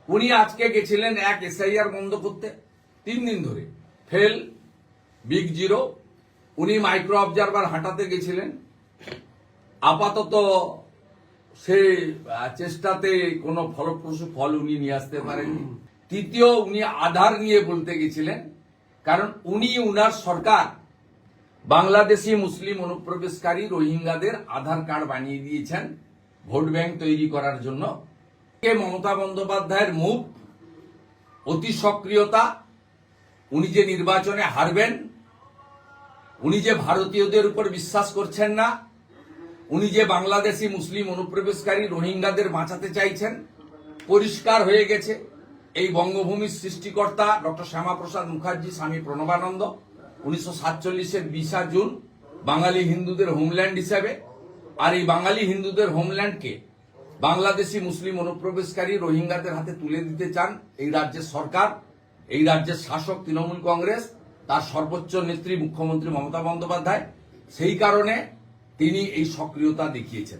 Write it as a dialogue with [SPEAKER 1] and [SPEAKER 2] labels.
[SPEAKER 1] উনি আজকে গেছিলেন এক এসআইআর বন্ধ করতে 3 দিন ধরে, ফেল, বিগ জিরো। উনি মাইক্রো অবজারভার হাঁটাতে গেছিলেন, আপাতত সেই চেষ্টাতে কোনো ফলপ্রসূ ফল উনি নিয়ে আসতে পারেননি। তৃতীয়, উনি আধার নিয়ে বলতে গেছিলেন, কারণ উনি উনার সরকার বাংলাদেশি মুসলিম অনুপ্রবেশকারী রোহিঙ্গাদের আধার কার্ড বানিয়ে দিয়েছেন ভোট ব্যাংক তৈরি করার জন্য। মমতা বন্দ্যোপাধ্যায়ের মুখ, অতি সক্রিয়তা, উনি যে নির্বাচনে হারবেন, উনি যে ভারতীয়দের উপর বিশ্বাস করছেন না, উনি যে বাংলাদেশি মুসলিম অনুপ্রবেশকারী রোহিঙ্গাদের বাঁচাতে চাইছেন, পরিষ্কার হয়ে গেছে। এই বঙ্গভূমির সৃষ্টিকর্তা ডক্টর শ্যামাপ্রসাদ মুখার্জি, স্বামী প্রণবানন্দ 1947-এর 20 জুন বাঙালি হিন্দুদের হোমল্যান্ড হিসেবে, আর এই বাঙালি হিন্দুদের হোমল্যান্ডকে বাংলাদেশি মুসলিম অনুপ্রবেশকারী রোহিঙ্গাদের হাতে তুলে দিতে চান এই রাজ্যের সরকার, এই রাজ্যের শাসক তৃণমূল কংগ্রেস, তার সর্বোচ্চ নেত্রী মুখ্যমন্ত্রী মমতা বন্দ্যোপাধ্যায়। সেই কারণে তিনি এই সক্রিয়তা দেখিয়েছেন।